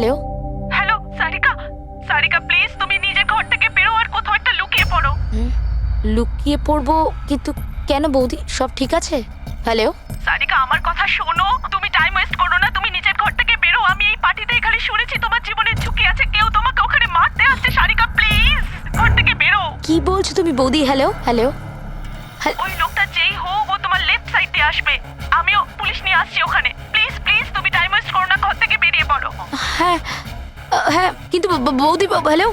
Hello hello Sarika, Sarika please তুমি নিজের ঘর থেকে বেরো আর কোথাও একটা লুকিয়ে পড়ো। লুকিয়ে পড়বো? কিন্তু কেন বৌদি, সব ঠিক আছে? হ্যালো সারিকা আমার কথা শোনো, তুমি টাইম ওয়েস্ট করো না, তুমি নিজের ঘর থেকে বেরো। আমি এই পার্টিতে খালি শুনেছি তোমার জীবনের ঝুঁকি আছে, কেউ তোমাকে ওখানে মারতে আসছে। সারিকা প্লিজ ঘর থেকে বেরো। কি বলছো তুমি বৌদি? হ্যালো হ্যালো ওই লোকটা যেই হোক ও তোমার লেফট সাইড দিয়ে আসবে, আমিও পুলিশ নিয়ে আসছি ওখানে। প্লিজ প্লিজ তুমি টাইম ওয়েস্ট করো না, ঘর থেকে বেরিয়ে পড়ো। হ্যাঁ হ্যাঁ, কিন্তু বৌদি হ্যালো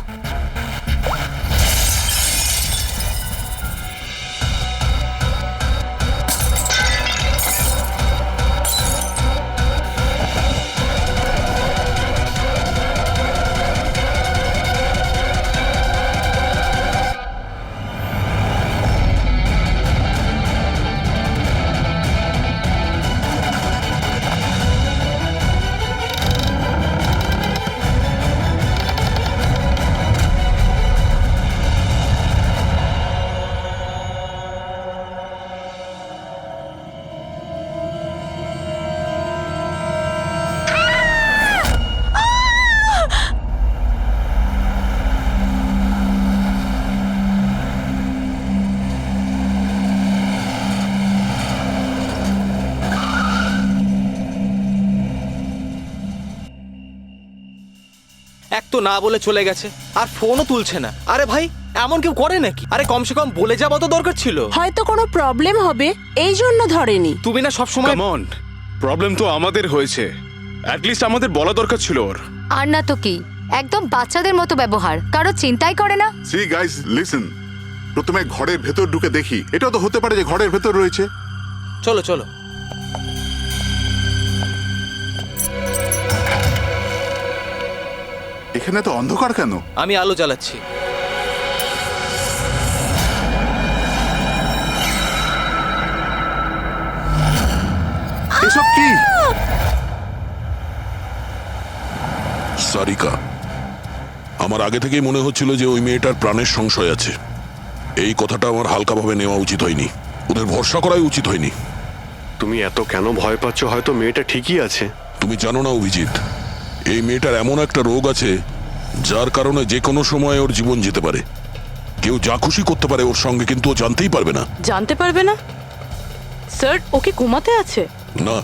এক তো না বলে চলে গেছে, আর ফোনও তুলছে না। আরে ভাই, এমন কেউ করে নাকি? আরে কমসে কম বলে যাওয়া তো দরকার ছিল। হয়তো কোনো প্রবলেম হবে এই জন্য ধরেনি। তুমি না সব সময় কাম অন, প্রবলেম তো আমাদের হয়েছে, অ্যাট লিস্ট আমাদের বলা দরকার ছিল ওর। আর না তো কি, একদম বাচ্চাদের মতো ব্যবহার, কারো চিন্তাই করে না। সি গাইস লিসেন, প্রথমে ঘরের ভেতর ঢুকে দেখি। এটাও তো হতে পারে যে ঘরের ভেতর রয়েছে। চলো চলো। এখানে তো অন্ধকার কেন? আমি আলো জ্বালাচ্ছি। এসব কি? সারিকা, আমার আগে থেকেই মনে হচ্ছিল যে ওই মেয়েটার প্রাণের সংশয় আছে। এই কথাটা আমার হালকাভাবে নেওয়া উচিত হয়নি, ওদের ভরসা করাই উচিত হয়নি। তুমি এত কেন ভয় পাচ্ছ? হয়তো মেয়েটা ঠিকই আছে। তুমি জানো না অভিজিৎ, এই মেয়েটার এমন একটা রোগ আছে যার কারণে যে কোনো সময় ওর জীবন যেতে পারে। কেউ যা খুশি করতে পারে ওর সঙ্গে, কিন্তু ও জানতেই পারবে না। জানতে পারবে না? স্যার, ওকে ঘুমাতে আছে? না,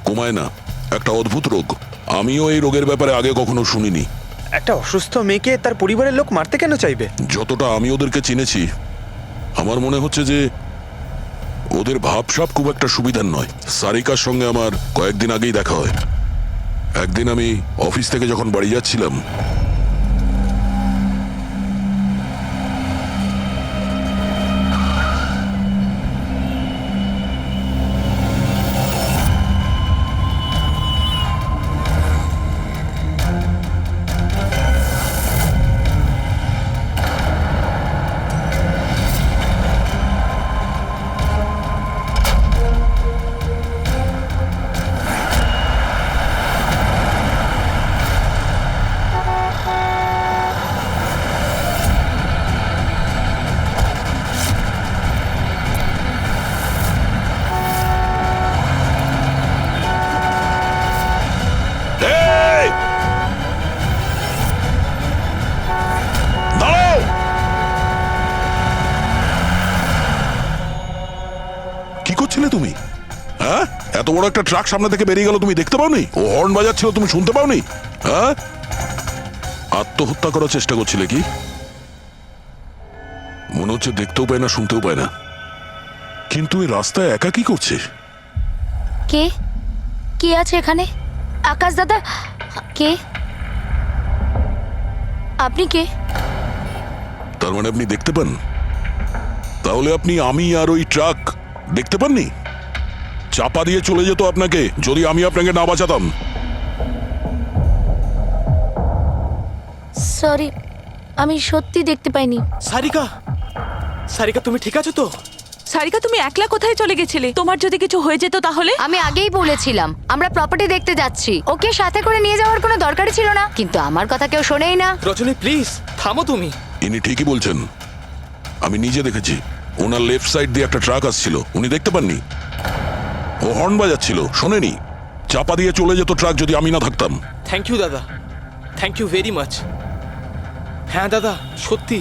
কমায় না, একটা অদ্ভুত রোগ। আমিও এই রোগের ব্যাপারে আগে কখনো শুনিনি। একটা অসুস্থ মেয়েকে তার পরিবারের লোক মারতে কেন চাইবে? যতটা আমি ওদেরকে চিনেছি, আমার মনে হচ্ছে যে ওদের ভাবসাব খুব একটা সুবিধার নয়। সারিকার সঙ্গে আমার কয়েকদিন আগেই দেখা হয়। একদিন আমি অফিস থেকে যখন বাড়ি যাচ্ছিলাম, এই! দাঁড়াও! কি করছিলে তুমি? হ্যাঁ, এত বড় একটা ট্রাক সামনে থেকে বেরিয়ে গেল, তুমি দেখতে পাওনি? ও হর্ন বাজাচ্ছিল, তুমি শুনতে পাওনি? হ্যাঁ, আত্মহত্যা করার চেষ্টা করছিলে কি? মনে হচ্ছে দেখতেও পায় না, শুনতেও পায় না। কিন্তু এই রাস্তায় একা কি করছে? কে কে আছে এখানে? আকাশ দাদা? কে আপনি? কে? তার মানে আপনি দেখতে পান? তাহলে আপনি আমি আর ওই ট্রাক দেখতে পাননি? চাপা দিয়ে চলে যেত আপনাকে যদি আমি আপনাকে না বাঁচাতাম। সরি, আমি সত্যি দেখতে পাইনি। সারিকা, সারিকা তুমি ঠিক আছো তো? সারিকা, তুমি একলা কোথায় চলে গেছিলে? তোমার যদি কিছু হয়ে যেত তাহলে? আমি আগেই বলেছিলাম আমরা প্রপার্টি দেখতে যাচ্ছি, ওকে সাথে করে নিয়ে যাওয়ার কোনো দরকারই ছিল না, কিন্তু আমার কথা কেউ শোনেই না। রজনী প্লিজ থামো তুমি। ইনি ঠিকই বলছেন, আমি নিজে দেখেছি। ওনার লেফট সাইড দিয়ে একটা ট্রাক আসছিল, উনি দেখতে পাননি। ও হর্ন বাজাচ্ছিল, শোনেনি। চাপা দিয়ে চলে যেত ট্রাক যদি আমি না থাকতাম। থ্যাংক ইউ দাদা, থ্যাংক ইউ ভেরি মাচ। হ্যাঁ দাদা, সত্যি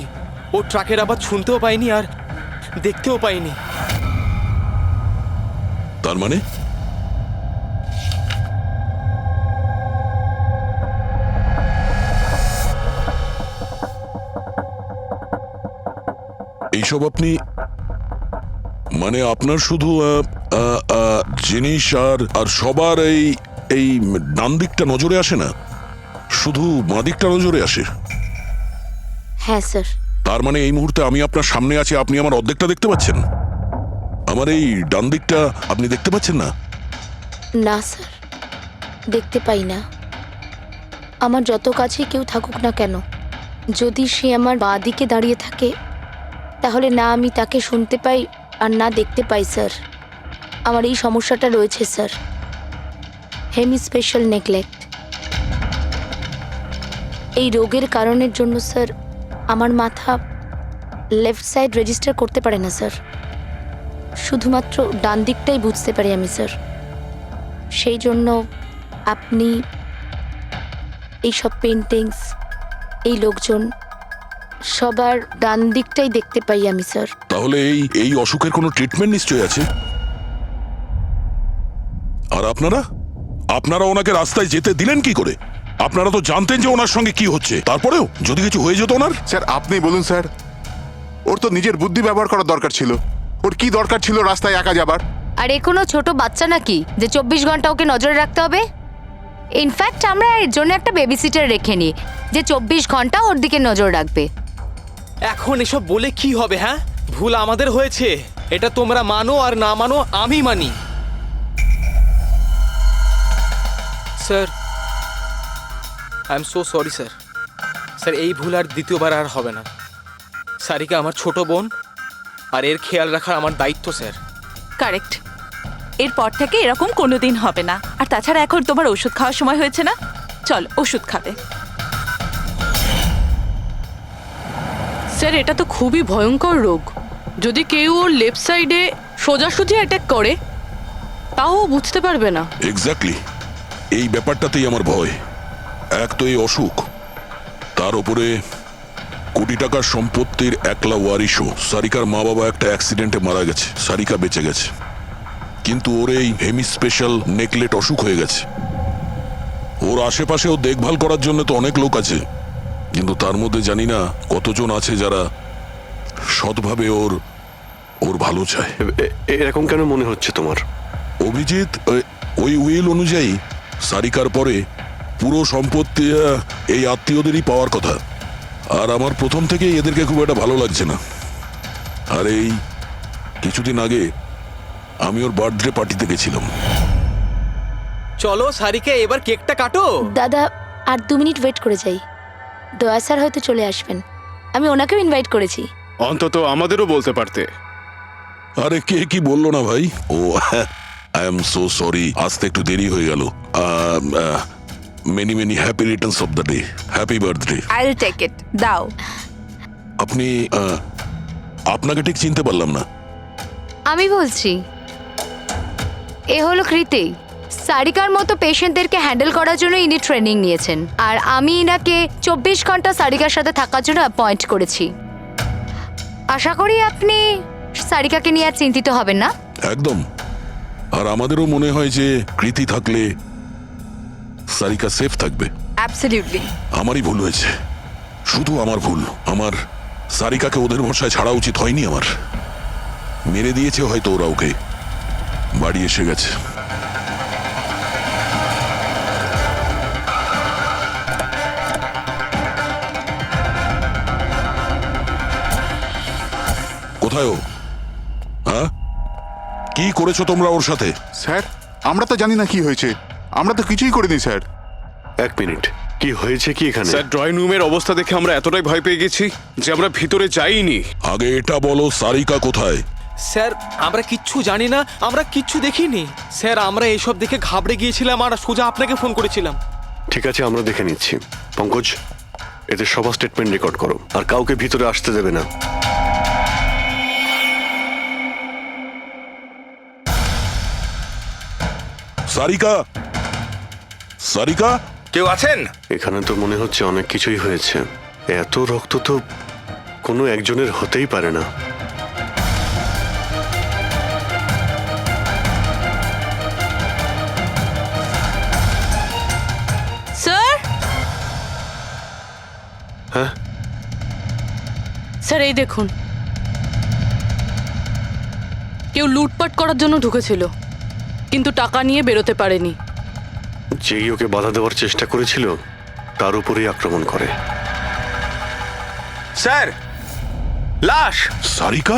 ও ট্রাকের আওয়াজ শুনতেও পাইনি আর দেখতেও পাইনি। তার মানে এইসব আপনি মানে আপনার শুধু জিনিস আর সবার এই এই ডান দিকটা নজরে আসে না, শুধু বাঁ দিকটা নজরে আসে। হ্যাঁ স্যার। তার মানে এই মুহূর্তে আমি আপনার সামনে আছি, আপনি আমার অর্ধেকটা দেখতে পাচ্ছেন, আমার এই ডান দিকটা আপনি দেখতে পাচ্ছেন না? না স্যার, দেখতে পাই না। আমার যত কাছে কেউ থাকুক না কেন, যদি সে আমার বাঁ দিকে দাঁড়িয়ে থাকে তাহলে না আমি তাকে শুনতে পাই আর না দেখতে পাই স্যার। আমার এই সমস্যাটা রয়েছে স্যার, হেমিস্পেশাল নেগলেক্ট। এই রোগের কারণের জন্য স্যার আমার মাথা লেফট সাইড রেজিস্টার করতে পারে না স্যার, শুধুমাত্র ডান দিকটাই বুঝতে পারি আমি স্যার। সেই জন্য আপনি এইসব পেন্টিংস, এই লোকজন সবার ডান দিকটাই দেখতে পাই আমি স্যার। তাহলে এই এই অসুখের কোনো ট্রিটমেন্ট নিশ্চয়ই আছে। আর আপনারা আপনারা ওনাকে রাস্তায় যেতে দিলেন কি করে? আপনারা তো জানতেন যে ওনার সঙ্গে কি হচ্ছে, তারপরেও যদি কিছু হয়ে যেত ওনার। স্যার আপনি বলুন স্যার, ওর তো নিজের বুদ্ধি ব্যবহার করার দরকার ছিল। ওর কি দরকার ছিল রাস্তায় একা যাবার? আর এ কোনো ছোট বাচ্চা নাকি যে 24 ঘন্টা ওকে নজরে রাখতে হবে? ইনফ্যাক্ট আমরা এর জন্য একটা বেবি সিটার রেখে নিই যে 24 ঘন্টা ওর দিকে নজর রাখবে। এখন এসব বলে কি হবে? হ্যাঁ, ভুল আমাদের হয়েছে, এটা তোমরা মানো আর না মানো আমি মানি। Sir, I am so sorry sir. Sir, এই ভুল আর দ্বিতীয়বার আর হবে না। সারিকা আমার ছোট বোন, আর এর খেয়াল রাখার আমার দায়িত্ব স্যার। কারেক্ট। এরপর থেকে এরকম কোনোদিন হবে না। আর তাছাড়া এখন তোমার ওষুধ খাওয়ার সময় হয়েছে না, চল ওষুধ খাবে। স্যার, এটা তো খুবই ভয়ঙ্কর রোগ। যদি কেউ ওর লেফট সাইডে সোজাসুজি অ্যাটাক করে তাও ও বুঝতে পারবে না। এক্স্যাক্টলি, এই ব্যাপারটাতেই আমার ভয়। এক তো এই অসুখ, তার উপরে কোটি টাকার সম্পত্তির একলা ওয়ারিশও। সারিকার মা বাবা একটা অ্যাক্সিডেন্টে মারা গেছে, সারিকা বেঁচে গেছে, কিন্তু ওর এই হেমিস্পেশাল নেকলেট অসুখ হয়ে গেছে। ওর আশেপাশেও দেখভাল করার জন্য তো অনেক লোক আছে, কিন্তু তার মধ্যে জানি না কতজন আছে যারা সৎভাবে ওর ওর ভালো চায়। এরকম কেন মনে হচ্ছে তোমার? অভিজিৎ, ওই উইল অনুযায়ী সারিকার পরে পুরো সম্পত্তি এই আত্মীয়দেরই পাওয়ার কথা। আর আমার প্রথম থেকেই এদেরকে খুব একটা ভালো লাগছে না। আর এই কিছুদিন আগে আমি ওর বার্থডে পার্টিতে গেছিলাম। চলো সারিকা, এবার কেকটা কাটো। দাদা, আর 2 মিনিট ওয়েট করে যাই, দয়া স্যার হয়তো চলে আসবেন। আমি ওনাকেও ইনভাইট করেছি। অন্তত আমাদেরও বলতে পারতে। আরে কে কি বললো না ভাই? Oh I am so sorry, আসতে একটু দেরি হয়ে গেল। Many many happy returns of the day, happy birthday. I will take it, দাও। আপনি আপনাকে ঠিক চিনতে পারলাম না। আমি বলছি, এ হলো কৃতি। সারিকার মতো পেশেন্টদেরকে হ্যান্ডেল করার জন্য ইনি ট্রেনিং নিয়েছেন, আর আমি ইনাকে 24 ঘন্টা সারিকার সাথে থাকার জন্য অ্যাপয়েন্ট করেছি। আশা করি আপনি সারিকাকে নিয়ে আর চিন্তিত হবেন না। একদম। আর আমাদেরও মনে হয় যে কৃতি থাকলে সারিকা সেফ থাকবে। অ্যাবসলিউটলি। আমারই ভুল হয়েছে, শুধু আমার ভুল। আমার সারিকাকে ওদের ভরসায় ছাড়া উচিত হয়নি আমার। মেরে দিয়েছে হয়তো ওরা ওকে, বাড়ি এসে গেছে। কোথায় ও? হ্যাঁ, কি করেছো তোমরা ওর সাথে? স্যার, আমরা তো জানি না কি হয়েছে, আমরা তো কিছুই করিনি স্যার। 1 মিনিট, কি হয়েছে কি এখানে? স্যার, ড্রয়িং রুমের অবস্থা দেখে আমরা এতটাই ভয় পেয়ে গেছি যে আমরা ভিতরে যাইনি। আগে এটা বলো, সারিকা কোথায়? স্যার, আমরা কিচ্ছু জানি না, আমরা কিচ্ছু দেখিনি স্যার। আমরা এইসব দেখে ঘাবড়ে গিয়েছিলাম আর সোজা আপনাকে ফোন করেছিলাম। ঠিক আছে, আমরা দেখে নিচ্ছি। পঙ্কজ, এদের সবার স্টেটমেন্ট রেকর্ড করো, আর কাউকে ভিতরে আসতে দেবে না। সারিকা, সারিকা, কেউ আছেন? এখানে তো মনে হচ্ছে অনেক কিছুই হয়েছে। এত রক্ত তো কোনো একজনের হতেই পারে না। স্যার হ্যাঁ, স্যার এই দেখুন, কেউ লুটপাট করার জন্য ঢুকেছিল কিন্তু টাকা নিয়ে বেরোতে পারেনি। যেই ওকে বাধা দেওয়ার চেষ্টা করেছিল তার উপরেই আক্রমণ করে। স্যার, লাশ! সারিকা?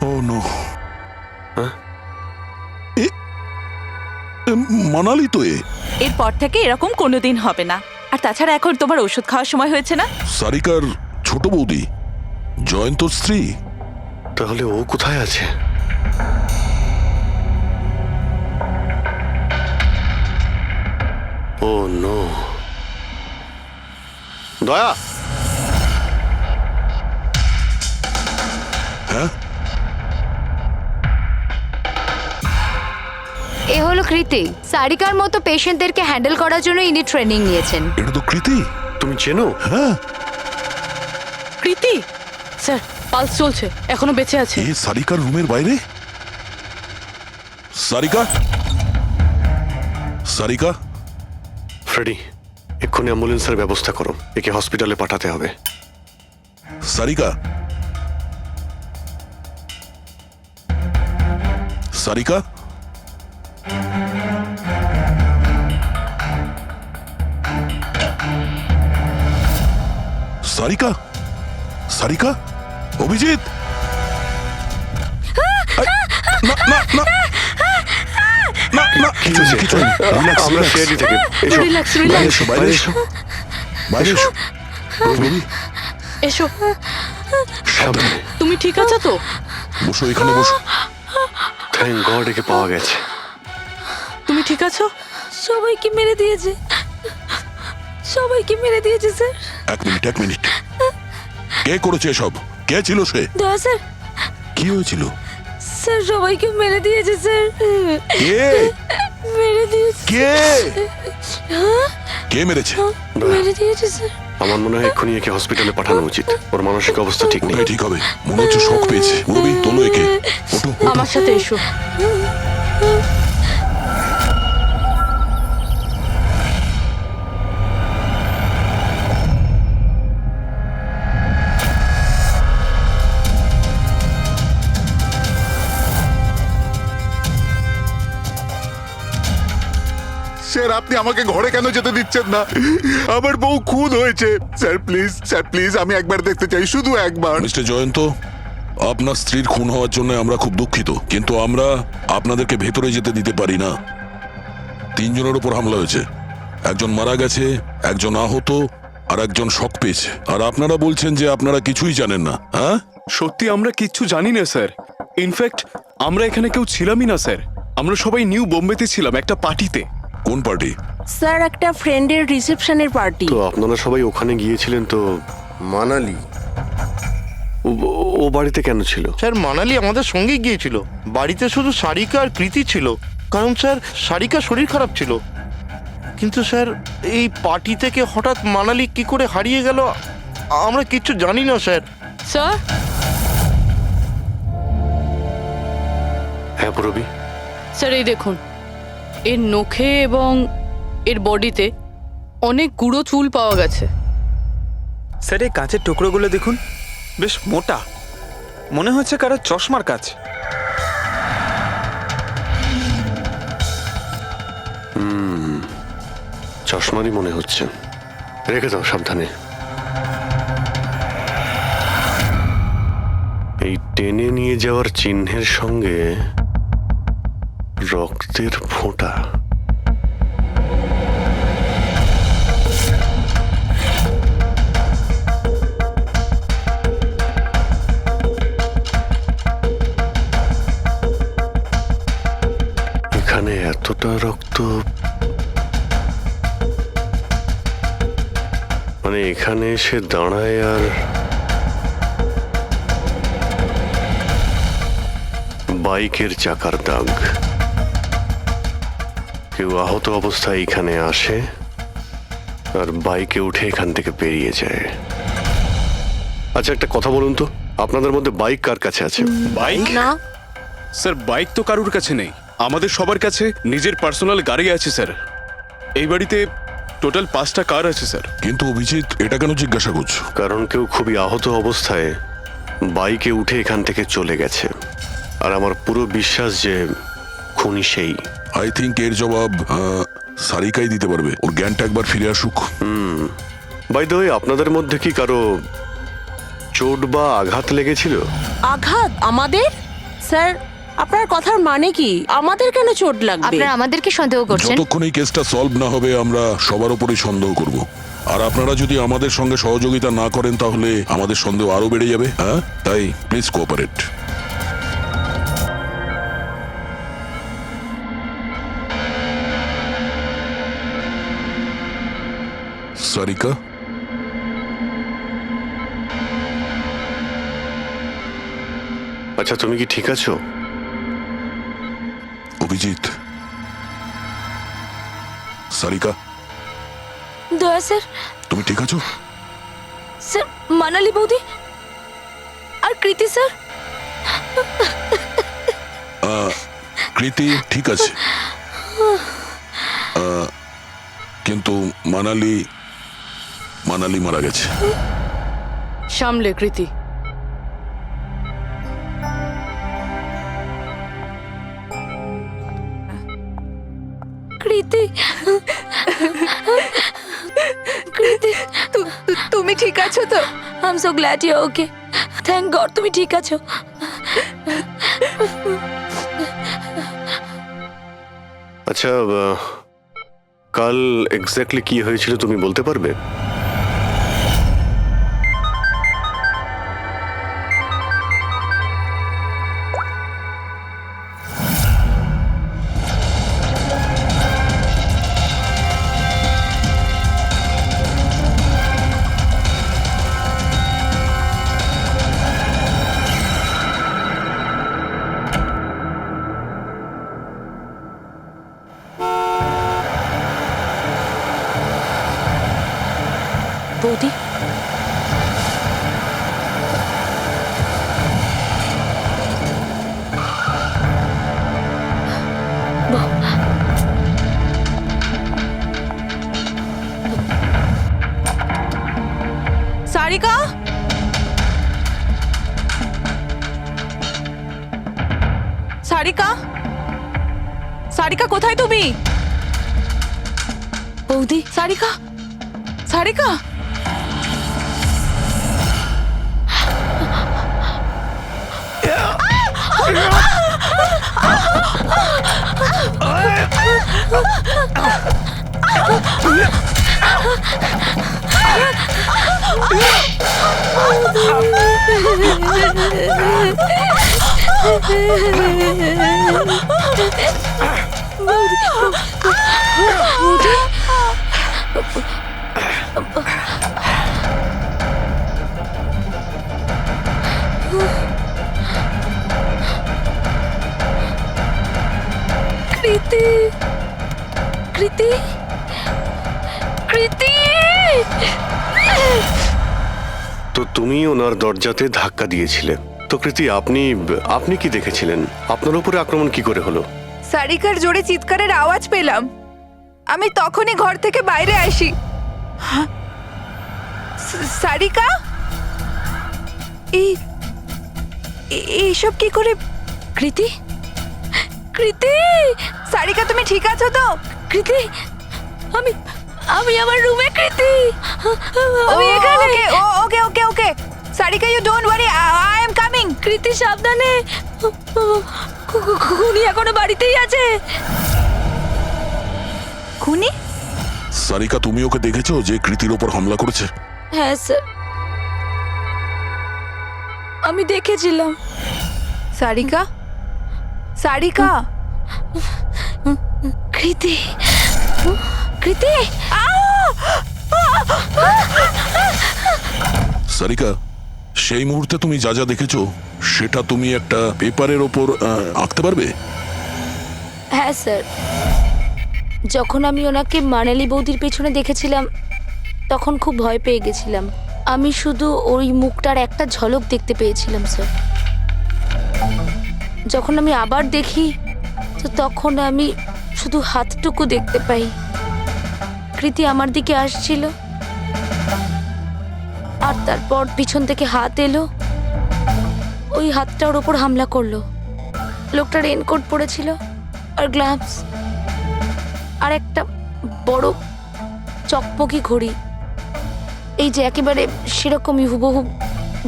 ও নো। হ্যাঁ? মানালি তো এরপর থেকে এরকম কোনোদিন হবে না। আর তাছাড়া এখন তোমার ওষুধ খাওয়ার সময় হয়েছে না? সারিকার ছোট বৌদি, জয়ন্ত স্ত্রী। তাহলে ও কোথায় আছে? ও নো। দয়া, হ্যাঁ, এ হলো কৃতি। সারিকার মতো পেশেন্টদেরকে হ্যান্ডেল করার জন্য ইনি ট্রেনিং নিয়েছেন। এটা তো কৃতি। তুমি চেনো? হ্যাঁ, কৃতি স্যার, পালস চলছে, এখনো বেঁচে আছে। এ সারিকার রুমের বাইরে? সারিকা? সারিকা? ফ্রেডি, এক্ষুনি অ্যাম্বুলেন্সের ব্যবস্থা করো। একে হসপিটালে পাঠাতে হবে। সারিকা? সারিকা? সারিকা? সারিকা? অভিজিৎ? না না না না না, কিছু নেই, কিছু নেই। Relax, আমরা relax. সিআইডি থেকে। এসো, রিল্যাক্স বাইরে রিল্যাক্স, এসো, বাইরে এসো, বাইরে এসো। রবি, এসো। সাবধানে। তুমি ঠিক আছো তো? বসো, এখানে বসো। থ্যাংক গড একে পাওয়া গেছে। তুমি ঠিক আছো? সবাইকে মেরে দিয়েছে, সবাইকে মেরে দিয়েছে স্যার। এক মিনিট, এক মিনিট। কে করেছে এসব? কে ছিল সে? দয়া স্যার, কি হয়েছিল? স্যার সবাইকে মেরে দিয়েছে স্যার। কে? মেরে দিয়েছে, কে? কে মেরেছে? মেরে দিয়েছে স্যার। আমার মনে হয় এক্ষুনি একে হসপিটালে পাঠানো উচিত। ওর মানসিক অবস্থা ঠিক নেই। ওটাই ঠিক হবে। মনে হচ্ছে শক পেয়েছে। রবি, তোলো একে। ওঠো, ওঠো। আমার সাথে এসো। স্যার, আপনি আমাকে ঘরে কেন যেতে দিচ্ছেন না? আমার বউ খুন হয়েছে। স্যার প্লিজ, স্যার প্লিজ, আমি একবার দেখতে চাই, শুধু একবার। মিস্টার জয়ন্ত, আপনার স্ত্রীর খুন হওয়ার জন্য আমরা খুব দুঃখিত, কিন্তু আমরা আপনাদেরকে ভেতরে যেতে দিতে পারি না। 3 জনের উপর হামলা হয়েছে। একজন মারা গেছে, একজন আহত, আর একজন শক পেয়েছে। আর আপনারা বলছেন যে আপনারা কিছুই জানেন না। হ্যাঁ, সত্যি আমরা কিচ্ছু জানি না স্যার। ইনফ্যাক্ট আমরা এখানে কেউ ছিলামই না স্যার। আমরা সবাই নিউ বোম্বেতে ছিলাম একটা পার্টিতে। কোন পার্টি? স্যার একটা ফ্রেন্ডের রিসেপশনের পার্টি। তো আপনারা সবাই ওখানে গিয়েছিলেন তো? মানালি? ও বাড়িতে কেন ছিল? স্যার মানালি আমাদের সঙ্গেই গিয়েছিল। বাড়িতে শুধু সারিকা আর কৃতি ছিল, কারণ স্যার সারিকা শরীর খারাপ ছিল। কিন্তু স্যার এই পার্টি থেকে হঠাৎ মানালি কি করে হারিয়ে গেল আমরা কিচ্ছু জানি না স্যার। স্যার, হ্যাঁ রবি। স্যার এই দেখুন, এর নখে এবং এর বডিতে অনেক গুঁড়ো চুল পাওয়া গেছে। স্যার, এই কাঁচের টুকরোগুলো দেখুন, বেশ মোটা, মনে হচ্ছে কারো চশমার কাজ। চশমারই মনে হচ্ছে। রেখে দাও সাবধানে। এই টেনে নিয়ে যাওয়ার চিহ্নের সঙ্গে রক্তের ফোঁটা। এখানে এতটা রক্ত, মানে এখানে এসে দাঁড়ায় আর বাইকের চাকার দাগ। কেউ আহত অবস্থায় এখানে আসে আর বাইকে উঠে এখান থেকে বেরিয়ে যায়। আচ্ছা, একটা কথা বলুন তো, আপনাদের মধ্যে বাইক কার কাছে আছে? বাইক? না স্যার বাইক তো কারুর কাছে নেই, আমাদের সবার কাছে নিজের পার্সোনাল গাড়ি আছে স্যার। এই বাড়িতে টোটাল 5টা কার আছে স্যার। কিন্তু অভিজিৎ, এটা কেন জিজ্ঞাসা করছো? কারণ কেউ খুবই আহত অবস্থায় বাইকে উঠে এখান থেকে চলে গেছে, আর আমার পুরো বিশ্বাস যে খুনি সেই। আই থিঙ্ক এর জবাব সারিকাই দিতে পারবে। ওর জ্ঞানটা একবার ফিরে আসুক। বাই দ্য ওয়ে, আপনাদের মধ্যে কি কারো চোট বা আঘাত লেগেছিল? আঘাত আমাদের? স্যার, আপনার কথার মানে কি? আমাদের কেন চোট লাগবে? আপনারা আমাদেরকে সন্দেহ করছেন? যতক্ষণ এই কেসটা সলভ না হবে আমরা সবার উপরেই সন্দেহ করব। আর আপনারা যদি আমাদের সঙ্গে সহযোগিতা না করেন তাহলে আমাদের সন্দেহ আরো বেড়ে যাবে। হ্যাঁ, তাই প্লিজ কোঅপারেট। সারিকা, আচ্ছা, তুমি কি ঠিক আছো? অভিজিৎ, সারিকা, দয়া স্যার। তুমি ঠিক আছো? স্যার, মানালি বৌদি আর কৃতি স্যার। কৃতি ঠিক আছে, কিন্তু মানালি মারা গেছে। সামলে কৃতি। কৃতি, কৃতি, তুমি ঠিক আছো তো? I am so glad you okay. Thank God তুমি ঠিক আছো। আচ্ছা, কাল এক্স্যাক্টলি কি হয়েছিল তুমি বলতে পারবে? বৌদি, সারিকা, সারিকা, সারিকা কোথায় তুমি? বৌদি, সারিকা, সারিকা, কৃতি, কৃতি, কৃতি। তো তুমি ওনার দরজাতে ধাক্কা দিয়েছিলে। তো কৃতি, আপনি কি দেখেছিলেন? আপনার উপরে আক্রমণ কি করে হলো? সারিকার জোরে চিৎকারের আওয়াজ পেলাম, আমি তখনই ঘর থেকে বাইরে আসি। সারিকা, এইসব কি করে? কৃতি, কৃতি, সারিকা তুমি ঠিক আছো তো? কৃতি, আমি আমার রুমে। কৃতি, আমি আমি এখানে। এখানে। Okay okay okay Sarika, you don't worry, I am coming. Kriti সাবধানে, খুনি এখনো বাড়িতেই আছে। খুনি? সারিকা, তুমি ওকে দেখেছো যে কৃতির ওপর হামলা করেছে? হ্যাঁ স্যার, আমি দেখেছিলাম। সারিকা, সারিকা, কৃতি, কৃতি। সারিকা, সেই মুহূর্তে তুমি যা যা দেখেছো সেটা তুমি একটা পেপারের ওপর আঁকতে পারবে? হ্যাঁ স্যার। যখন আমি ওনাকে মানালি বৌদির পেছনে দেখেছিলাম তখন খুব ভয় পেয়ে গেছিলাম। আমি শুধু ওই মুখটার একটা ঝলক দেখতে পেয়েছিলাম স্যার। যখন আমি আবার দেখি তো তখন আমি শুধু হাতটুকু দেখতে পাই। কৃতি আমার দিকে আসছিল আর তারপর পিছন থেকে হাত এলো, ওই হাতটা ওর ওপর হামলা করলো। লোকটা রেনকোট পরেছিল আর গ্লাভস আর একটা বড় চকমকি ঘড়ি, এই যে একেবারে সেরকমই হুবহু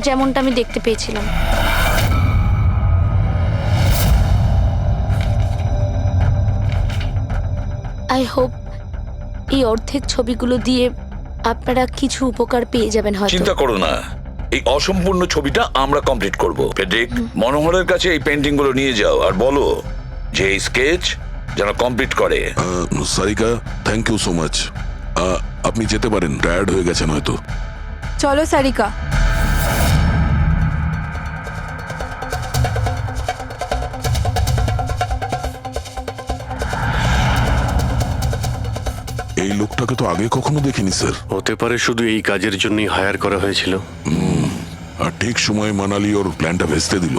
যেমনটা আমি দেখতে পেয়েছিলাম। আই হোপ এই অর্ধেক ছবিগুলো দিয়ে আপনারা কিছু উপকার পেয়ে যাবেন হয়তো। চিন্তা করো না, এই অসম্পূর্ণ ছবিটা আমরা কমপ্লিট করব। ফেডরিক, মনোহরের কাছে এই পেন্টিং গুলো নিয়ে যাও আর বলো যে এই স্কেচ যেন কমপ্লিট করে। Sarika, thank you so much. আপনি যেতে পারেন, টায়ার্ড হয়ে গেছেন হয়তো। চলো সারিকা। এই লোকটাকে তো আগে কখনো দেখিনি স্যার। হতে পারে শুধু এই কাজের জন্যই হায়ার করা হয়েছিল। আর ঠিক সময়ে মানালি ওর প্ল্যানটা ভেস্তে দিল।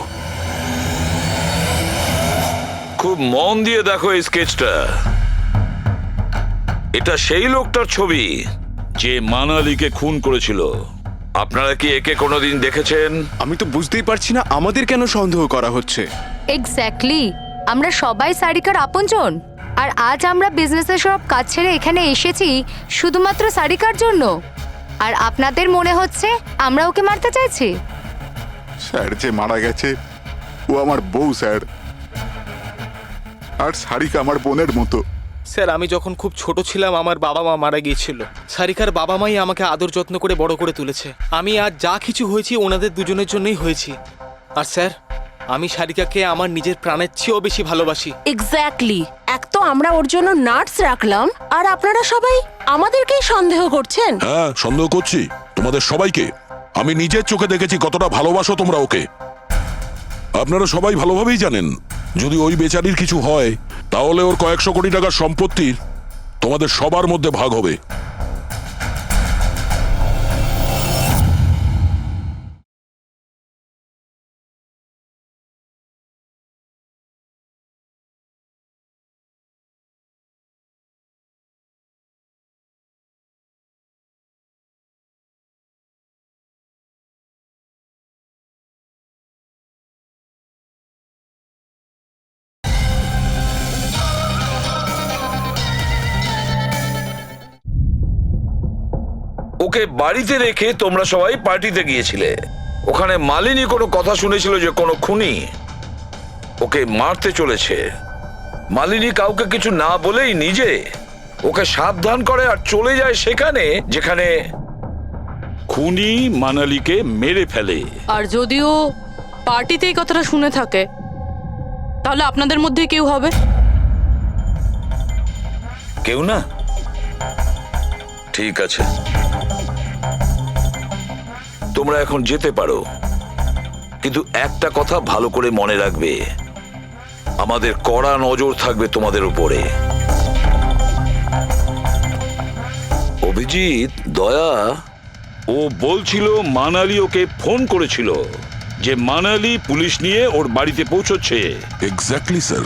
খুব মন দিয়ে দেখো এই স্কেচটা। এটা সেই লোকটার ছবি যে মানালিকে খুন করেছিল। আপনারা কি একে কোনোদিন দেখেছেন? আমি তো বুঝতেই পারছি না আমাদের কেন সন্দেহ করা হচ্ছে। এক্স্যাক্টলি, আমরা সবাই সারিকার আপনজন। আর আজ আমরা বিজনেসের সব কাজ ছেড়ে এখানে এসেছি শুধুমাত্র সারিকার জন্য। আর আপনাদের মনে হচ্ছে আমরা ওকে মারতে চাইছি? স্যার যে মারা গেছে ও আমার বউ স্যার, আর সারিকা আমার বোনের মতো। স্যার, আমি যখন খুব ছোট ছিলাম আমার বাবা মা মারা গিয়েছিল। সারিকার বাবা মাই আমাকে আদর যত্ন করে বড় করে তুলেছে। আমি আজ যা কিছু হয়েছি ওনাদের দুজনের জন্যই হয়েছি। আর স্যার, আমি সারিকাকে আমার নিজের প্রাণের চেয়েও বেশি ভালোবাসি। এক্স্যাক্টলি, এক তো আমরা ওর জন্য নার্স রাখলাম আর আপনারা সবাই আমাদেরকেই সন্দেহ করছেন। হ্যাঁ, সন্দেহ করছি তোমাদের সবাইকে। আমি নিজের চোখে দেখেছি কতটা ভালোবাসো তোমরা ওকে। আপনারা সবাই ভালোভাবেই জানেন যদি ওই বেচারির কিছু হয় তাহলে ওর কয়েকশো কোটি টাকার সম্পত্তির তোমাদের সবার মধ্যে ভাগ হবে। ওকে বাড়িতে রেখে তোমরা সবাই পার্টিতে গিয়েছিলে। ওখানে মালিনী কোনো কথা শুনেছিল যে কোনো খুনি ওকে মারতে চলেছে। মালিনী কাউকে কিছু না বলেই নিজে ওকে সাবধান করে আর চলে যায় সেখানে যেখানে খুনি মানালিকে মেরে ফেলে। আর যদিও পার্টিতে এই কথাটা শুনে থাকে তাহলে আপনাদের মধ্যে কেউ হবে? কেউ না? ঠিক আছে, তোমরা এখন যেতে পারো, কিন্তু একটা কথা ভালো করে মনে রাখবে, আমাদের কড়া নজর থাকবে তোমাদের উপরে। অভিজিৎ, দয়া, ও বলছিল মানালি ওকে ফোন করেছিল যে মানালি পুলিশ নিয়ে ওর বাড়িতে পৌঁছচ্ছে। এক্স্যাক্টলি স্যার,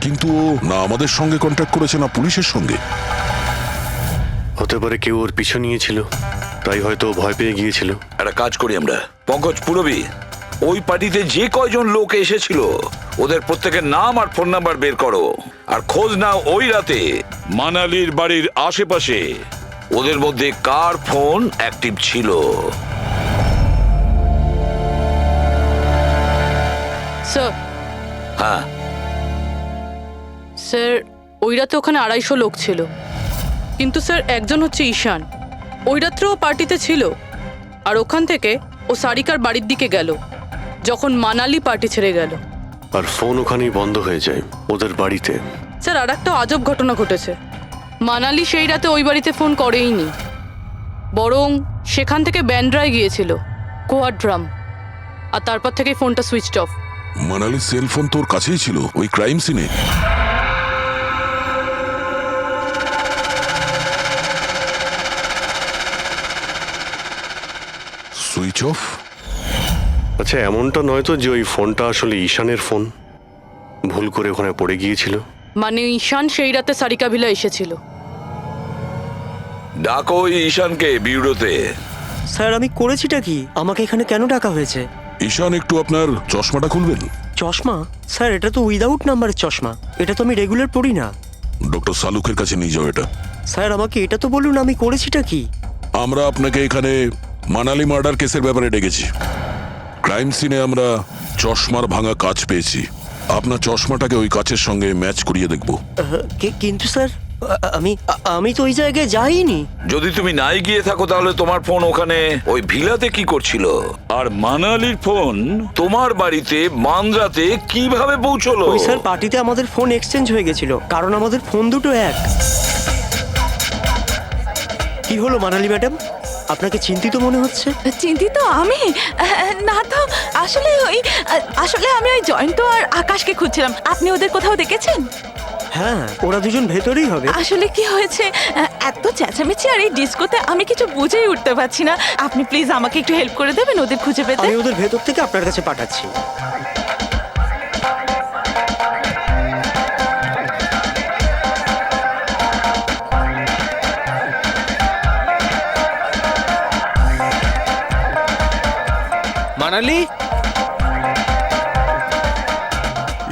কিন্তু ও না আমাদের সঙ্গে কন্ট্যাক্ট করেছে না পুলিশের সঙ্গে। হতে পারে কেউ ওর পিছু নিয়েছিল, তাই হয়তো ভয় পেয়ে গিয়েছিল। একটা কাজ করি আমরা, পঙ্কজ, পুরবী, ওই পার্টিতে যে কয়জন লোক এসেছিল ওদের প্রত্যেকের নাম আর ফোন নাম্বার বের করো আর খোঁজ নাও ওই রাতে মানালির বাড়ির আশেপাশে ওদের মধ্যে কার ফোন অ্যাক্টিভ ছিল। স্যার। হ্যাঁ স্যার, ওই রাতে ওখানে 250 লোক ছিল, কিন্তু স্যার একজন হচ্ছে ঈশান। ওই রাত্রেও পার্টিতে ছিল আর ওখান থেকে ও সারিকার বাড়ির দিকে গেল যখন মানালি পার্টি ছেড়ে গেল। আর ফোন ওখানেই বন্ধ হয়ে যায় ওদের বাড়িতে। স্যার, আর একটা আজব ঘটনা ঘটেছে। মানালি সেই রাতে ওই বাড়িতে ফোন করেইনি, বরং সেখান থেকে ব্যান্ড্রায় গিয়েছিল কোয়াড্রাম, আর তারপর থেকে ফোনটা সুইচড অফ। মানালির সেলফোন তোর কাছেই ছিল ওই ক্রাইম সিনে? Switch off? আচ্ছা, এমনটা নয় তো যে ওই ফোনটা আসলে ঈশানের ফোন, ভুল করে ওখানে পড়ে গিয়েছিল? মানে ঈশান সেই রাতে সারিকা ভিলা এসেছিল। ডাকো ওই ঈশানকে বিউরোতে। স্যার আমি করেছিটা কি? আমাকে এখানে কেন ডাকা হয়েছে? ঈশান, একটু আপনার চশমাটা খুলবেন? চশমা? স্যার এটা তো উইদাউট নাম্বারের চশমা, এটা তো আমি রেগুলার পড়ি না। ডক্টর সালুকের কাছে নিয়ে যাও এটা। স্যার আমাকে এটা তো বলুন আমি করেছিটা কি? আমরা আপনাকে এখানে মানালি মার্ডার কেসের ব্যাপারে ডেকেছি। ক্রাইম সিনে আমরা চশমার ভাঙা কাঁচ পেয়েছি। আপনার চশমাটাকে ওই কাঁচের সঙ্গে ম্যাচ করিয়ে দেখব। কিন্তু স্যার আমি তো ওই জায়গায় যাইনি। যদি তুমি নাই গিয়ে থাকো তাহলে তোমার ফোন ওখানে ওই ভিলাতে কি করছিল? আর মানালির ফোন তোমার বাড়িতে মান্দ্রাতে কিভাবে পৌঁছলো? ওই স্যার পার্টিতে আমাদের ফোন এক্সচেঞ্জ হয়ে গেছিল, কারণ আমাদের ফোন দুটো এক। কি হলো মানালি ম্যাডাম, আপনাকে চিন্তিত মনে হচ্ছে? চিন্তিত আমি? না তো, আসলে আমি ওই জয়ন্ত আর আকাশকে খুঁজছিলাম। আপনি ওদের কোথাও দেখেছেন? হ্যাঁ, ওরা দুজন ভেতরেই হবে। আসলে কি হয়েছে, এত চেঁচামেচি আর এই ডিস্কোতে আমি কিছু বুঝেই উঠতে পারছি না। আপনি প্লিজ আমাকে একটু হেল্প করে দেবেন ওদের খুঁজে পেতে? আমি ওদের ভেতর থেকে আপনার কাছে পাঠাচ্ছি। মানালি,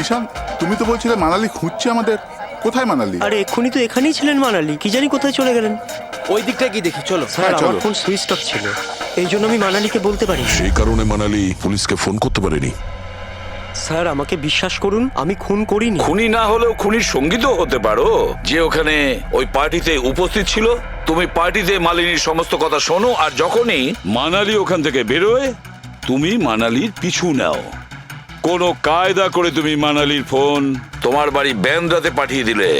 ঈশান, তুমি তো বলছিলে মানালি খুঁজছে আমাদের। কোথায় মানালি? আরে এক্ষুনি তো এখানেই ছিলেন মানালি, কি জানি কোথায় চলে গেলেন। ওই দিকটা কি দেখি, চলো। স্যার আমার ফোন সুইচ অফ ছিল, এই জন্য আমি মানালিকে বলতে পারি। সেই কারণে মানালি পুলিশকে ফোন করতে পারেনি। স্যার আমাকে বিশ্বাস করুন, আমি খুন করিনি। খুনি না হলেও খুনির সঙ্গী তো হতে পারো, যে ওখানে ওই পার্টিতে উপস্থিত ছিল। তুমি পার্টিতে মালিনীর সমস্ত কথা শোনো, আর যখনই মানালি ওখান থেকে বেরোয় তুমি মানালির পিছু নাও। কোনো কায়দা করে তুমি মানালির ফোন তোমার বাড়ি ব্যান্দ্রাতে পাঠিয়ে দিলে,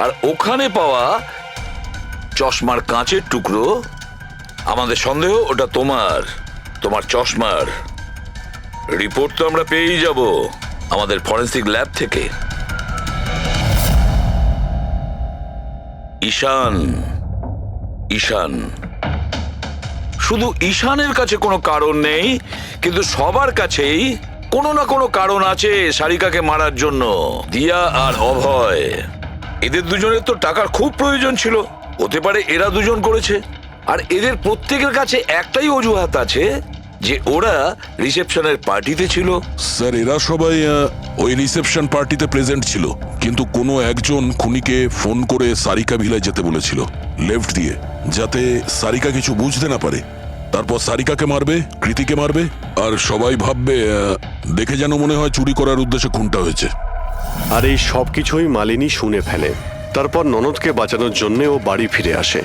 আর ওখানে পাওয়া চশমার কাঁচের টুকরো, আমাদের সন্দেহ ওটা তোমার চশমার রিপোর্ট তো আমরা পেয়েই যাব আমাদের ফরেন্সিক ল্যাব থেকে। ঈশান শুধু ঈশানের কাছে কোনো কারণ নেই, কিন্তু সবার কাছেই কোনো না কোনো কারণ আছে সারিকাকে মারার জন্য। দিয়া আর অভয়, এদের দুজনের তো টাকার খুব প্রয়োজন ছিল, হতে পারে এরা দুজন করেছে। আর এদের প্রত্যেকের কাছে একটাই অজুহাত আছে, যে ওরা রিসেপশনের পার্টিতে ছিল। স্যার এরা সবাই ওই রিসেপশন পার্টিতে প্রেজেন্ট ছিল, কিন্তু কোনো একজন খুনিকে ফোন করে সারিকা ভিলায় যেতে বলেছিল লেফট দিয়ে, যাতে সারিকা কিছু বুঝতে না পারে। তারপর সারিকাকে মারবে, কৃতিকে মারবে, আর সবাই ভাববে দেখে যেন মনে হয় চুরি করার উদ্দেশ্যে খুনটা হয়েছে। আর এই সব কিছুই মালিনী শুনে ফেলে। তারপর ননদকে বাঁচানোর জন্য ও বাড়ি ফিরে আসে,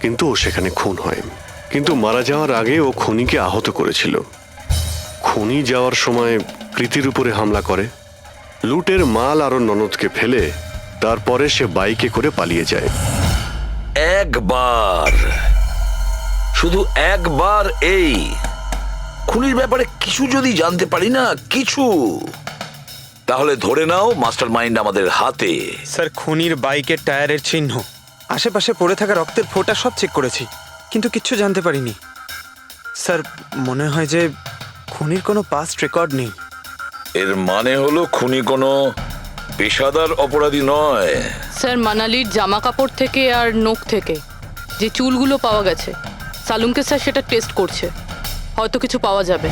কিন্তু ও সেখানে খুন হয়। কিন্তু মারা যাওয়ার আগে ও খুনিকে আহত করেছিল। খুনি যাওয়ার সময় কৃতির উপরে হামলা করে, লুটের মাল আরো ননদকে ফেলে তারপরে সে বাইকে করে পালিয়ে যায়। শুধু একবার এই খুনির ব্যাপারে কিছু যদি জানতে পারি না, কিছু, তাহলে ধরে নাও মাস্টার মাইন্ড আমাদের হাতে। স্যার খুনির বাইকের টায়ারের চিহ্ন, আশেপাশে পড়ে থাকা রক্তের ফোঁটা সব চেক করেছি, কিন্তু কিচ্ছু জানতে পারিনি। স্যার মনে হয় যে খুনির কোনো পাস্ট রেকর্ড নেই। এর মানে হলো খুনি কোনো পেশাদার অপরাধী নয়। স্যার মানালির জামা কাপড় থেকে আর নখ থেকে যে চুলগুলো পাওয়া গেছে, সালুমকে স্যার সেটা টেস্ট করছে, হয়তো কিছু পাওয়া যাবে।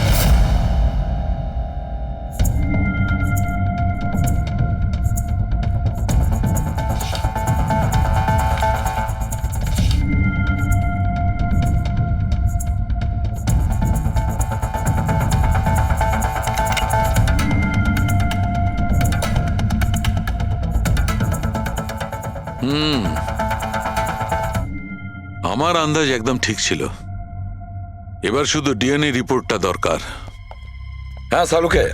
আমার আন্দাজ একদম ঠিক ছিল, এবার শুধু ডিএনএ রিপোর্টটা দরকার। হ্যাঁ সালুকে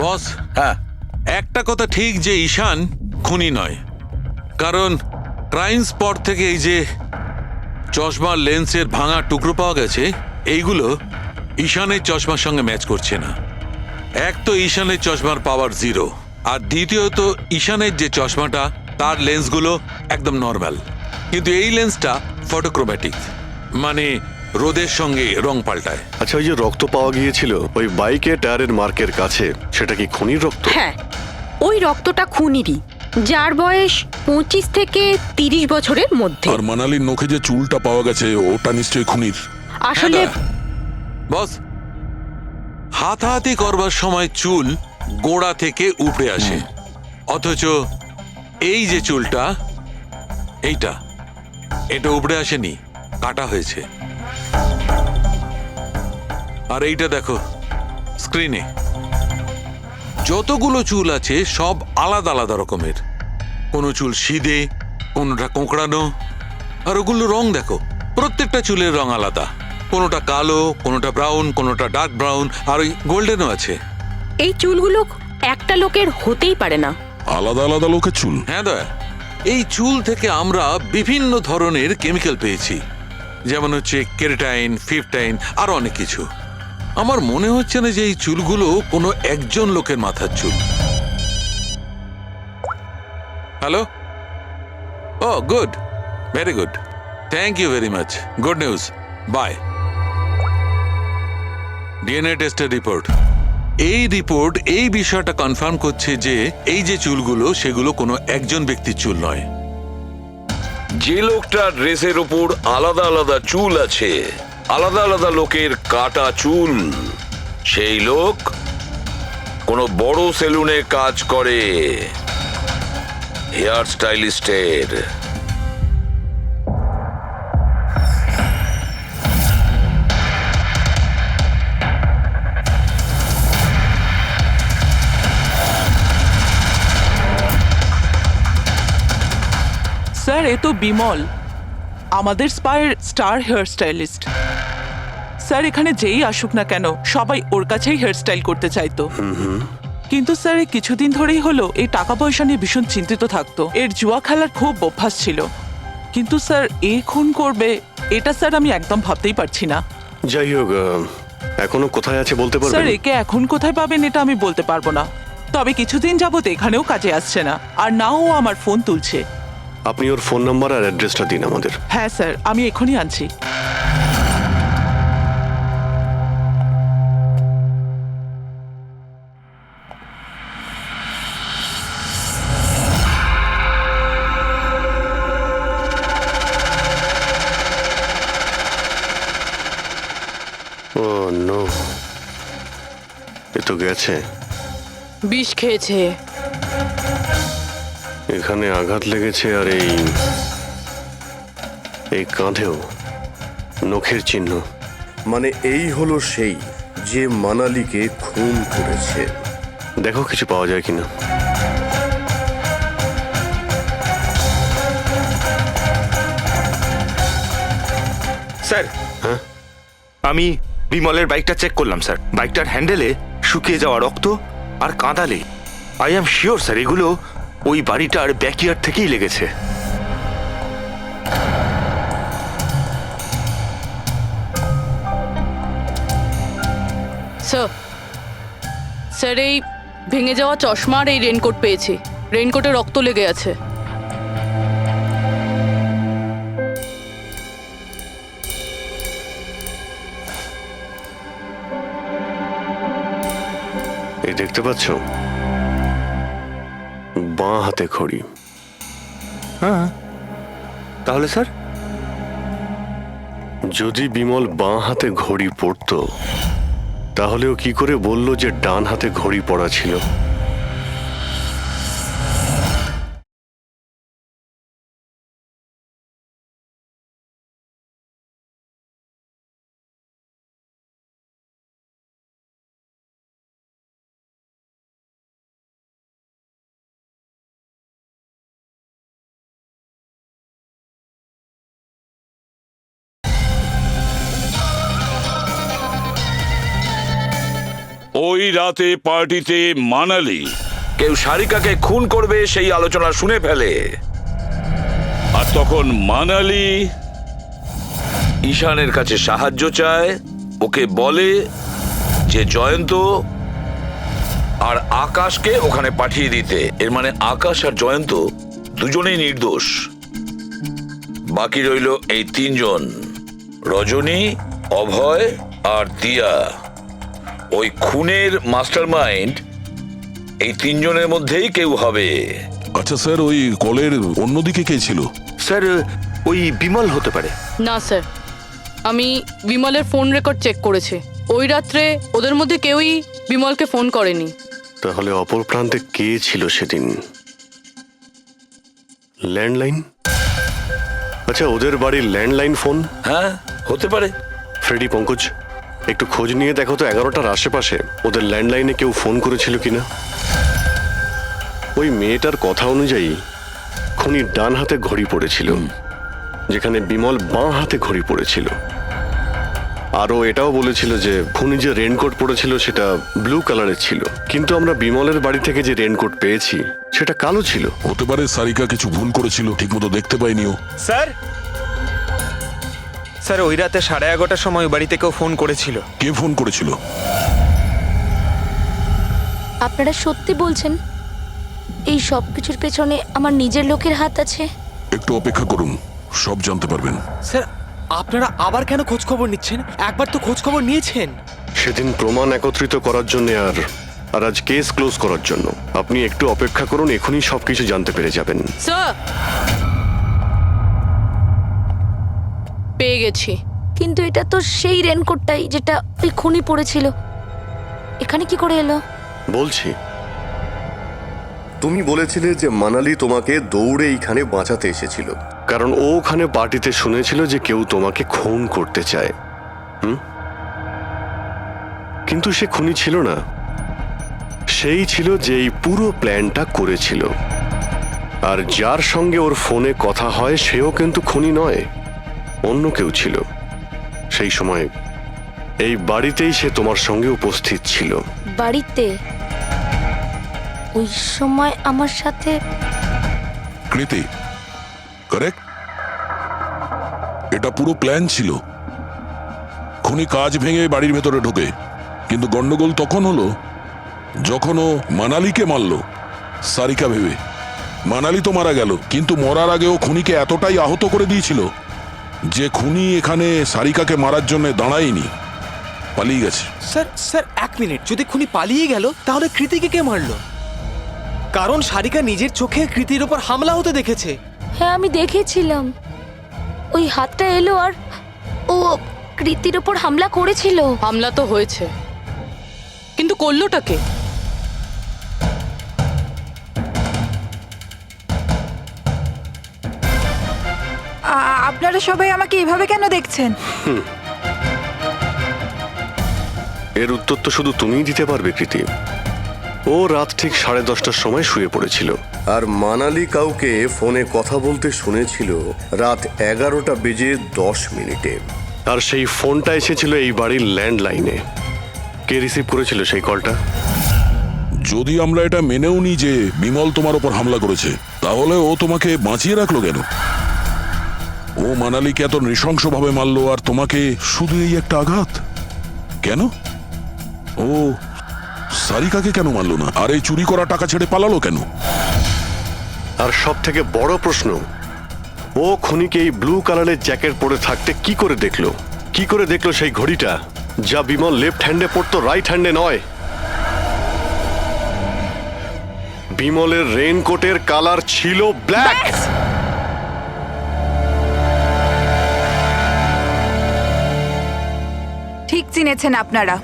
বস, হ্যাঁ একটা কথা ঠিক যে ঈশান খুনি নয়, কারণ ক্রাইম স্পট থেকে এই যে চশমার লেন্সের ভাঙা টুকরো পাওয়া গেছে, এইগুলো ঈশানের চশমার সঙ্গে ম্যাচ করছে না। এক তো ঈশানের চশমার পাওয়ার 0, আর দ্বিতীয়ত ঈশানের যে চশমাটা তার লেন্সগুলো একদম নর্মাল, কিন্তু এই লেন্সটা ফটোক্রোম্যাটিক, মানে রোদের সঙ্গে রং পাল্টায়। আচ্ছা, ওই যে রক্ত পাওয়া গিয়েছিল ওই বাইকে টায়ারের মার্কের কাছে, সেটা কি খুনির রক্ত? হ্যাঁ, ওই রক্তটা খুনিরই, যার বয়স 25 থেকে 30 বছরের মধ্যে। আর মানালির নখে যে চুলটা পাওয়া গেছে ওটা নিশ্চয়ই খুনির। আসলে বস, হাতাহাতি করবার সময় চুল গোড়া থেকে উপড়ে আসে, অথচ এই যে চুলটা, এটা উপড়ে আসেনি, কাটা হয়েছে। আর এইটা দেখো স্ক্রিনে, যতগুলো চুল আছে সব আলাদা আলাদা রকমের। কোনো চুল সিধে, কোনোটা কোঁকড়ানো, আর ওগুলো রং দেখো, প্রত্যেকটা চুলের রং আলাদা। কোনোটা কালো, কোনোটা ব্রাউন, কোনোটা ডার্ক ব্রাউন, আর ওই গোল্ডেনও আছে। এই চুলগুলো একটা লোকের হতেই পারে না। আলাদা আলাদা লোকের চুল? হ্যাঁ দয়া, এই চুল থেকে আমরা বিভিন্ন ধরনের কেমিক্যাল পেয়েছি, যেমন হচ্ছে কেরাটিন, ফিফটাইন, আর অনেক কিছু। আমার মনে হচ্ছে না যে এই চুলগুলো কোনো একজন লোকের মাথার চুল। Hello, oh good, very good, thank you very much, good news, bye. DNA টেস্টের রিপোর্ট, এই রিপোর্ট এই বিষয়টা কনফার্ম করছে যে এই যে চুলগুলো সেগুলো কোনো একজন ব্যক্তির চুল নয়। যে লোকটার ড্রেসের উপর আলাদা আলাদা চুল আছে, আলাদা আলাদা লোকের কাটা চুল, সেই লোক কোনো বড় সেলুনে কাজ করে, হেয়ার স্টাইলিস্টের। স্যার, এ তো বিমল, আমাদের স্পায়ের স্টার হেয়ার স্টাইলিস্ট। স্যার, এখানে যেই আসুক না কেন সবাই ওর কাছেই হেয়ার স্টাইল করতে চাইতো। কিন্তু স্যার, এই কিছুদিন ধরেই হলো এই টাকা পয়সা নিয়ে ভীষণ চিন্তিত থাকতো। এর জুয়া খেলার খুব অভ্যাস ছিল। কিন্তু স্যার, এ খুন করবে এটা স্যার আমি একদম ভাবতেই পারছি না। যাই হোক, এখনো কোথায় আছে বলতে স্যার, পারবেন? একে এখন কোথায় পাবেন এটা আমি বলতে পারবো না, তবে কিছুদিন যাবত এখানেও কাজে আসছে না, আর নাও ও আমার ফোন তুলছে। আপনি ওর ফোন নাম্বার আর অ্যাড্রেসটা দিন আমাদের। হ্যাঁ স্যার, আমি এখনই আনছি। ও নো, এ তো গেছে। বিষ খেয়েছে। এখানে আঘাত লেগেছে, আর এই কাঁধেও নখের চিহ্ন। মানে এই হলো সেই যে মানালিকে খুন করেছে। দেখো কিছু পাওয়া যায় কিনা। স্যার, হ্যাঁ, আমি বিমলের বাইকটা চেক করলাম স্যার। বাইকটার হ্যান্ডেলে শুকিয়ে যাওয়া রক্ত আর কাঁদালে আই অ্যাম শিওর স্যার এগুলো ওই বাড়িটার ব্যাকইয়ার্ড থেকেই লেগেছে। স্যার, এই ভেঙে যাওয়া চশমা আর এই রেনকোট পেয়েছি। রেনকোটে রক্ত লেগে আছে। এই দেখতে পাচ্ছ, বাঁ হাতে ঘড়ি। হ্যাঁ, তাহলে স্যার যদি বিমল বাঁ হাতে ঘড়ি পরতো তাহলে ও কি করে বললো যে ডান হাতে ঘড়ি পরা ছিল? ওই রাতে পার্টিতে মানালি কেউ সারিকাকে খুন করবে সেই আলোচনা শুনে ফেলে, আর তখন মানালি ঈশানের কাছে সাহায্য চায়। ওকে বলে যে জয়ন্ত আর আকাশকে ওখানে পাঠিয়ে দিতে। এর মানে আকাশ আর জয়ন্ত দুজনেই নির্দোষ। বাকি রইল এই তিনজন, রজনী, অভয় আর দিয়া। ওই খুনের মাস্টারমাইন্ড এই তিনজনের মধ্যেই কেউ হবে। আচ্ছা স্যার, ওই কলের অন্যদিকে কে ছিল? স্যার ওই বিমল হতে পারে। না স্যার, আমি বিমলের ফোন রেকর্ড চেক করেছি। ওই রাত্রে ওদের মধ্যে কেউই বিমলকে ফোন করেনি। তাহলে অপর প্রান্তে কে ছিল সেদিন? ল্যান্ডলাইন? আচ্ছা, ওদের বাড়ির ল্যান্ডলাইন ফোন? হ্যাঁ, হতে পারে। ফ্রেডি, পঙ্কজ, একটু খোঁজ নিয়ে দেখো তো 11টার আশেপাশে ওদের ল্যান্ডলাইনে কেউ ফোন করেছিল কিনা। ওই মেয়েটার কথা অনুযায়ী খুনি ডান হাতে ঘড়ি পড়েছিল, যেখানে বিমল বাঁ হাতে ঘড়ি পড়েছিল। আরও এটাও বলেছিল যে খুনি যে রেনকোট পরেছিল সেটা ব্লু কালারের ছিল, কিন্তু আমরা বিমলের বাড়ি থেকে যে রেনকোট পেয়েছি সেটা কালো ছিল। হতে পারে সারিকা কিছু ভুল করেছিল, ঠিকমতো দেখতে পাইনিও। স্যার, স্যার ওই রাতে 11:30টার সময় ওই বাড়িতে কেউ ফোন করেছিল। কে ফোন করেছিল? আপনারা সত্যি বলছেন এই সব কিছুর পেছনে আমার নিজের লোকের হাত আছে? একটু অপেক্ষা করুন, সব জানতে পারবেন। স্যার, আপনারা আবার কেন খোঁজ খবর নিচ্ছেন? একবার তো খোঁজ খবর নিয়েছেন। সেদিন প্রমাণ একত্রিত করার জন্য আর আজ কেস ক্লোজ করার জন্য। আপনি একটু অপেক্ষা করুন, এখনই সবকিছু জানতে পেরে যাবেন। স্যার, পেয়ে গেছি। কিন্তু এটা তো সেই রেনকোটটাই যেটা ওই খুনি পড়েছিল। এখানে কি করে এলো? বলছি, তুমি বলেছিলে যে মানালি তোমাকে দৌড়ে এইখানে বাঁচাতে এসেছিল। কারণ ও ওখানে পার্টিতে শুনেছিল যে কেউ তোমাকে খুন করতে চায়। কিন্তু সে খুনি ছিল না, সেই ছিল যে এই পুরো প্ল্যানটা করেছিল। আর যার সঙ্গে ওর ফোনে কথা হয় সেও কিন্তু খুনি নয়, অন্য কেউ ছিল। সেই সময় এই বাড়িতেই সে তোমার সঙ্গে উপস্থিত ছিল। বাড়িতে? ওই সময় আমার সাথে কৃতি, কারেক্ট? এটা পুরো প্ল্যান ছিল। খুনি কাজ ভেঙে বাড়ির ভেতরে ঢোকে, কিন্তু গন্ডগোল তখন হলো যখন ও মানালিকে মারল সারিকা ভেবে। মানালি তো মারা গেল, কিন্তু মরার আগে ও খুনিকে এতটাই আহত করে দিয়েছিল যে খুনি এখানে সারিকাকে মারার জন্য দাঁড়ায়নি, পালিয়ে গেছে। স্যার, স্যার 1 মিনিট, যদি খুনি পালিয়ে গেল তাহলে কৃতিকে কে মারলো? কারণ সারিকা নিজের চোখে কৃতির উপর হামলা হতে দেখেছে। হ্যাঁ, আমি দেখেছিলাম। ওই হাতটা এলো আর ও কৃতির ওপর হামলা করেছিল। হামলা তো হয়েছে, কিন্তু করলোটা কে? আপনারা সবাই আমাকে এভাবে কেন দেখছেন? এর উত্তর তো শুধু তুমিই দিতে পারবে কৃতি। ও রাত ঠিক 10:30টার সময় শুয়ে পড়েছিল। আর মানালি কাউকে ফোনে কথা বলতে শুনেছিল রাত 11:10 আর সেই ফোনটা এসেছিল এই বাড়ির ল্যান্ডলাইনে। কে রিসিভ করেছিল সেই কলটা? যদি আমরা এটা মেনেও নিই যে বিমল তোমার ওপর হামলা করেছে, তাহলে ও তোমাকে বাঁচিয়ে রাখলো কেন? ও মানালিকে এত নৃশংসভাবে মারলো, আর তোমাকে শুধু এই একটা আঘাত কেন? ও সারিকাকে কেন মারলো না? আর এই চুরি করা টাকা ছেড়ে পালালো কেন? আর সব থেকে বড় প্রশ্ন, ও খুনিকে এই ব্লু কালারের জ্যাকেট পরে থাকতে কি করে দেখলো? কি করে দেখলো সেই ঘড়িটা যা বিমল লেফট হ্যান্ডে পড়তো, রাইট হ্যান্ডে নয়? বিমলের রেইনকোটের কালার ছিল ব্ল্যাক। ঠিক চিনেছেন আপনারা।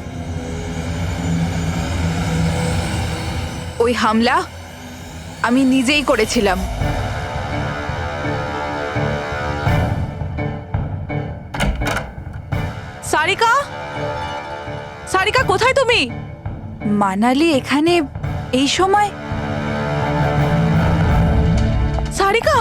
ওই হামলা আমি নিজেই করেছিলাম। সারিকা, সারিকা কোথায় তুমি? মানালি এখানে এই সময়? সারিকা,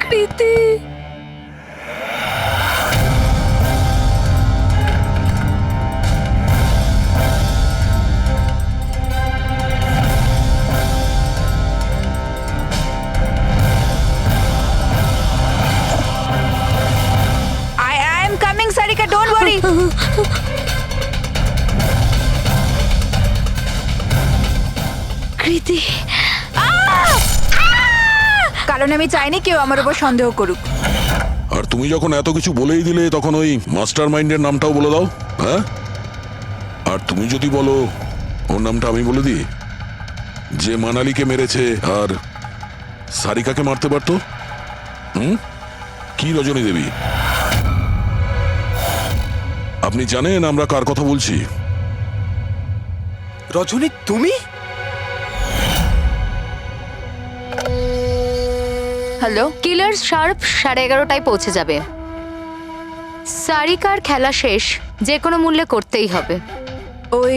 কৃতি, কারণ আমি চাইনি কেউ আমার উপর সন্দেহ করুক। আর তুমি যখন এত কিছু বলেই দিলে তখন ওই মাস্টার মাইন্ডের নামটাও বলে দাও। হ্যাঁ, আর তুমি যদি বলো ওর নামটা আমি বলে দিই, যে মানালিকে মেরেছে আর সারিকাকে মারতে পারতো। কি রজনী দেবী, আপনি জানেন আমরা কার কথা বলছি? রজনী তুমি? হ্যালো, কিলার শার্প 11:30টায় পৌঁছে যাবে। সারিকার খেলা শেষ, যে কোনো মূল্যে করতেই হবে। ওই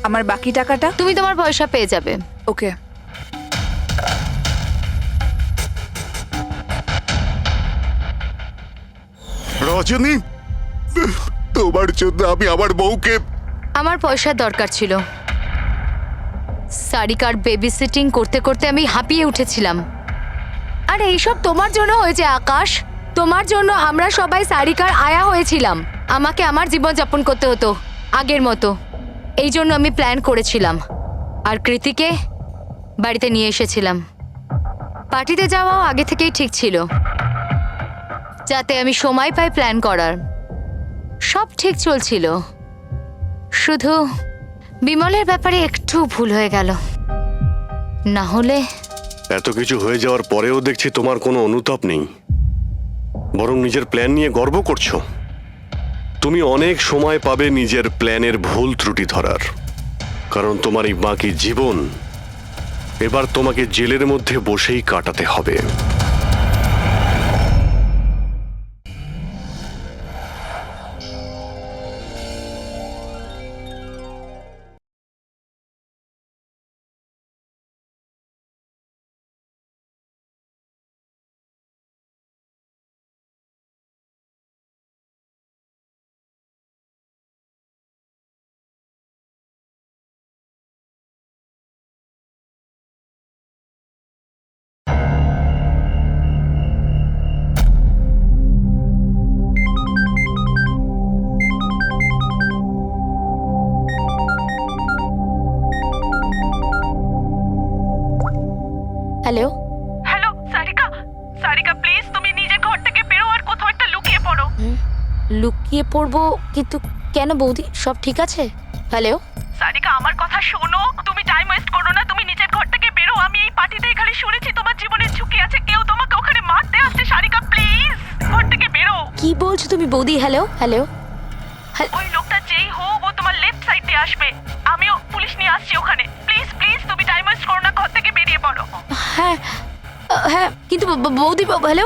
আমার বাকি টাকাটা? তুমি তোমার পয়সা পেয়ে যাবে। ওকে। রজনী, তোমার জন্য আমি আমার বউকে। আমার পয়সার দরকার ছিল। সারিকার বেবি সিটিং করতে করতে আমি হাঁপিয়ে উঠেছিলাম। আর এইসব তোমার জন্য হয়েছে আকাশ। তোমার জন্য আমরা সবাই সারিকার আয়া হয়েছিলাম। আমাকে আমার জীবন যাপন করতে হতো আগের মতো। এই জন্য আমি প্ল্যান করেছিলাম আর কৃতিকে বাড়িতে নিয়ে এসেছিলাম। পার্টিতে যাওয়াও আগে থেকেই ঠিক ছিল, যাতে আমি সময় পাই প্ল্যান করার। সব ঠিক চলছিল, শুধু বিমলের ব্যাপারে একটু ভুল হয়ে গেল। না হলে এত কিছু হয়ে যাওয়ার পরেও দেখছি তোমার কোনো অনুতাপ নেই, বরং নিজের প্ল্যান নিয়ে গর্ব করছো। তুমি অনেক সময় পাবে নিজের প্ল্যানের ভুল ত্রুটি ধরার, কারণ তোমার এই বাকি জীবন এবার তোমাকে জেলের মধ্যে বসেই কাটাতে হবে। Hello hello Sarika, Sarika please তুমি নিজের ঘর থেকে বেরো আর কোথাও একটা লুকিয়ে পড়ো। লুকিয়ে পড়বো? কিন্তু কেন বৌদি, সব ঠিক আছে? হ্যালো সারিকা আমার কথা শোনো, তুমি টাইম ওয়েস্ট করো না, তুমি নিজের ঘর থেকে বেরো। আমি এই পার্টিতে খালি শুনেছি তোমার জীবনের ঝুঁকি আছে, কেউ তোমাকে ওখানে মারতে আসছে। সারিকা প্লিজ ঘর থেকে বেরো। কি বলছো তুমি বৌদি? হ্যালো হ্যালো, ওই লোকটা যেই হোক ও তোমার লেফট সাইড দিয়ে আসবে। আমিও পুলিশ নিয়ে আসছি ওখানে। প্লিজ প্লিজ তুমি টাইম ওয়েস্ট করো না, ঘর থেকে বেরিয়ে পড়ো। হ্যাঁ হ্যাঁ, কিন্তু বৌদি হ্যালো